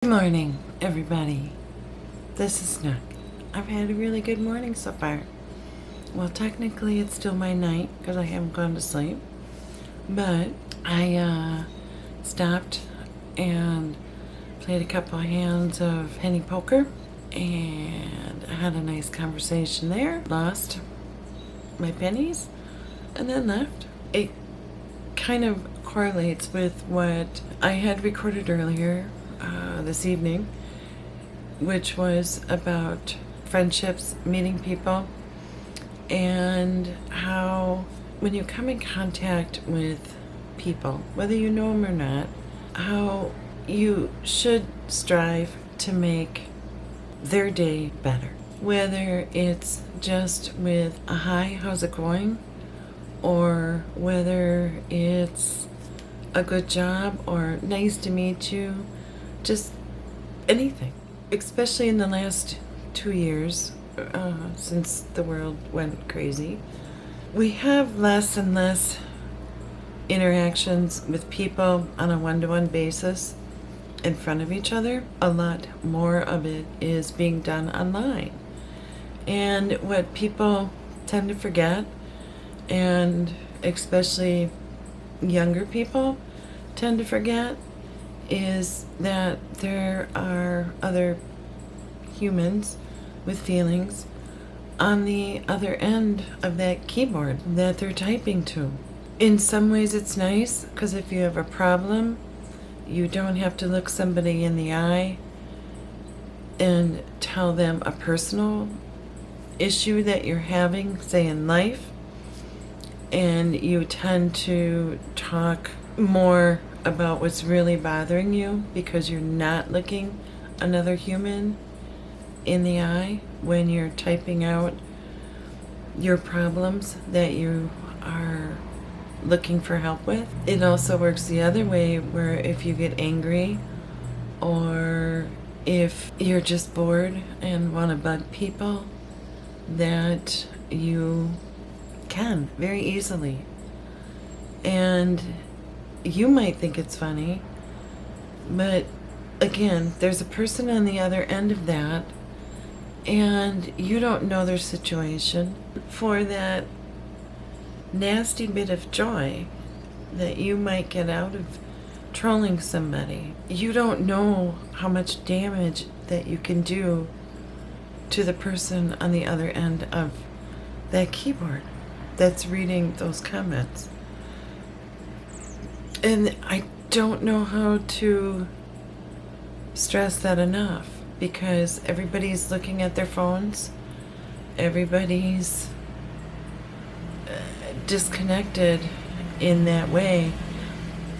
Good morning, everybody. This is Snook. I've had a really good morning so far. Well, technically, it's still my night because I haven't gone to sleep. But I stopped and played a couple of hands of penny poker, and I had a nice conversation there. Lost my pennies and then left. It kind of correlates with what I had recorded earlier this evening, which was about friendships, meeting people, and how when you come in contact with people, whether you know them or not, how you should strive to make their day better. Whether it's just with a hi, how's it going? Or whether it's a good job or nice to meet you, just anything. Especially in the last 2 years, since the world went crazy, we have less and less interactions with people on a one-to-one basis in front of each other. A lot more of it is being done online. And what people tend to forget, and especially younger people tend to forget, is that there are other humans with feelings on the other end of that keyboard that they're typing to. In some ways it's nice because if you have a problem, you don't have to look somebody in the eye and tell them a personal issue that you're having, say in life, and you tend to talk more about what's really bothering you because you're not looking another human in the eye when you're typing out your problems that you are looking for help with. It also works the other way, where if you get angry or if you're just bored and want to bug people, that you can very easily. And you might think it's funny, but again, there's a person on the other end of that, and you don't know their situation. For that nasty bit of joy that you might get out of trolling somebody, you don't know how much damage that you can do to the person on the other end of that keyboard that's reading those comments. And I don't know how to stress that enough, because everybody's looking at their phones, everybody's disconnected in that way.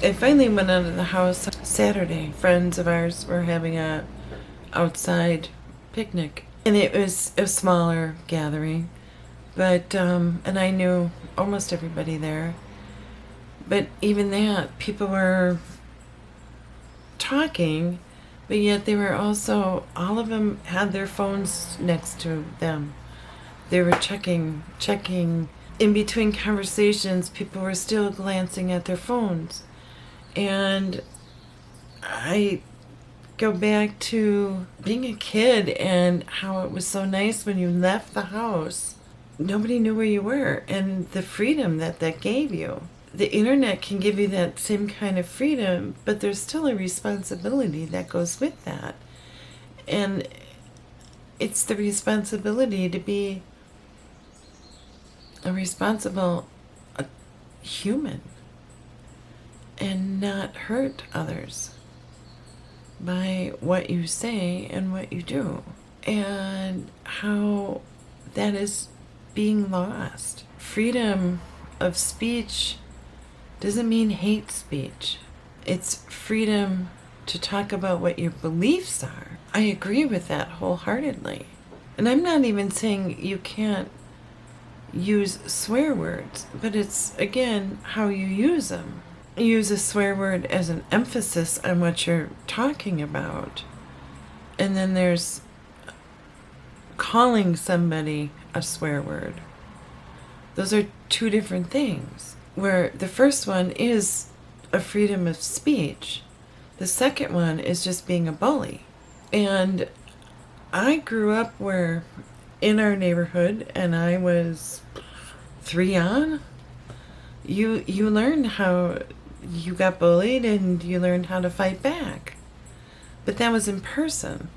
I finally went out of the house Saturday. Friends of ours were having a outside picnic, and it was a smaller gathering, but and I knew almost everybody there. But even that, people were talking, but yet they were also, all of them had their phones next to them. They were checking. In between conversations, people were still glancing at their phones. And I go back to being a kid and how it was so nice when you left the house. Nobody knew where you were, and the freedom that gave you. The internet can give you that same kind of freedom, but there's still a responsibility that goes with that. And it's the responsibility to be a responsible human and not hurt others by what you say and what you do, and how that is being lost. Freedom of speech doesn't mean hate speech. It's freedom to talk about what your beliefs are. I agree with that wholeheartedly. And I'm not even saying you can't use swear words, but it's, again, how you use them. Use a swear word as an emphasis on what you're talking about. And then there's calling somebody a swear word. Those are two different things. Where the first one is a freedom of speech, The second one is just being a bully. And I grew up where in our neighborhood, and I was 3 on, you learned how you got bullied and you learned how to fight back. But that was in person.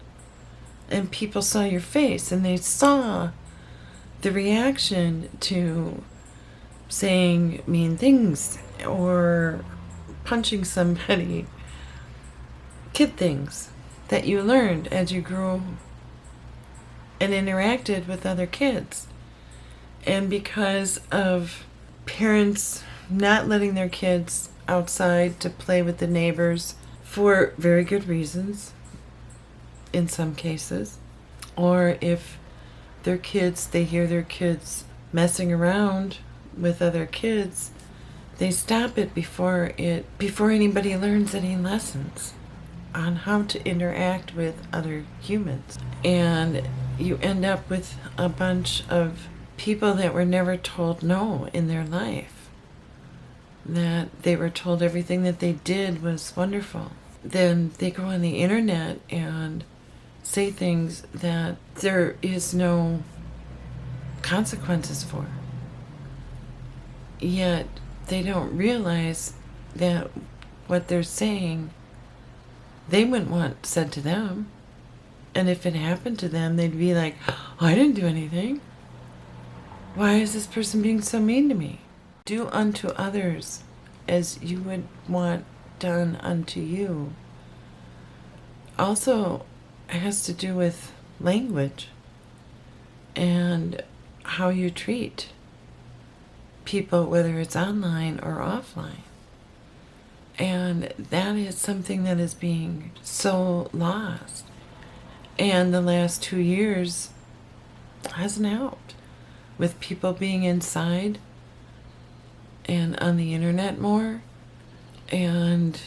And people saw your face and they saw the reaction to saying mean things or punching somebody. Kid things that you learned as you grew and interacted with other kids. And because of parents not letting their kids outside to play with the neighbors for very good reasons in some cases, or if their kids, they hear their kids messing around with other kids, they stop it before anybody learns any lessons on how to interact with other humans. And you end up with a bunch of people that were never told no in their life, that they were told everything that they did was wonderful. Then they go on the internet and say things that there is no consequences for. Yet they don't realize that what they're saying, they wouldn't want said to them. And if it happened to them, they'd be like, oh, I didn't do anything. Why is this person being so mean to me? Do unto others as you would want done unto you. Also, it has to do with language and how you treat people, whether it's online or offline. And that is something that is being so lost. And the last 2 years hasn't helped, with people being inside and on the internet more. And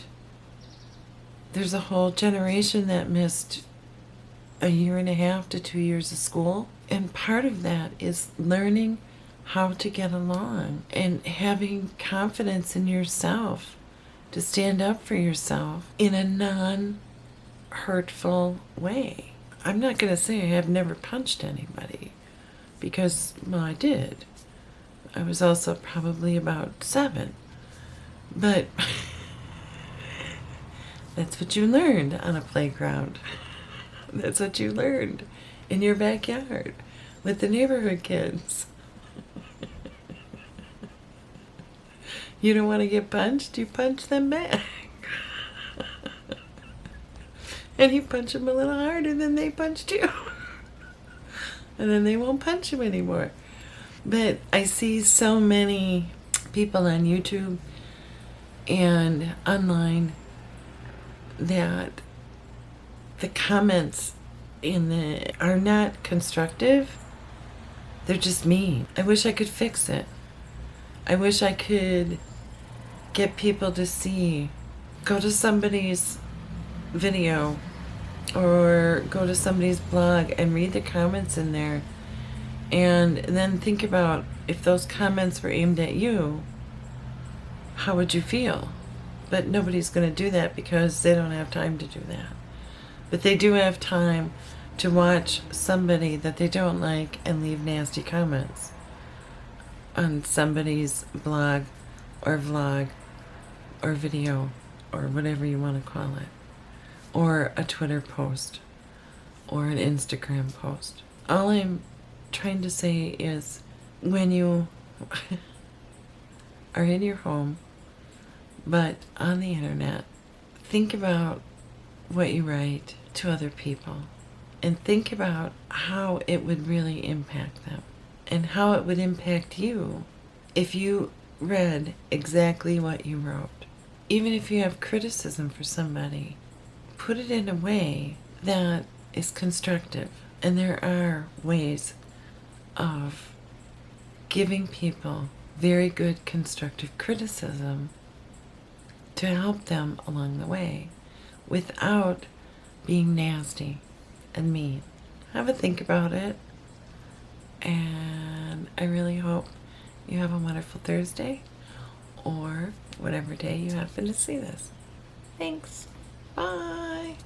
there's a whole generation that missed a year and a half to 2 years of school. And part of that is learning how to get along and having confidence in yourself to stand up for yourself in a non-hurtful way. I'm not going to say I have never punched anybody, because, well, I did. I was also probably about 7. But that's what you learned on a playground. That's what you learned in your backyard with the neighborhood kids. You don't want to get punched, you punch them back. And you punch them a little harder than they punched you. And then they won't punch you anymore. But I see so many people on YouTube and online that the comments are not constructive. They're just mean. I wish I could fix it. I wish I could get people to go to somebody's video or go to somebody's blog and read the comments in there, and then think about, if those comments were aimed at you, how would you feel? But nobody's going to do that because they don't have time to do that. But they do have time to watch somebody that they don't like and leave nasty comments on somebody's blog or vlog or video or whatever you want to call it, or a Twitter post or an Instagram post. All I'm trying to say is, when you are in your home but on the internet, think about what you write to other people and think about how it would really impact them and how it would impact you if you read exactly what you wrote. Even if you have criticism for somebody, put it in a way that is constructive. And there are ways of giving people very good constructive criticism to help them along the way without being nasty and mean. Have a think about it, and I really hope you have a wonderful Thursday or whatever day you happen to see this. Thanks. Bye.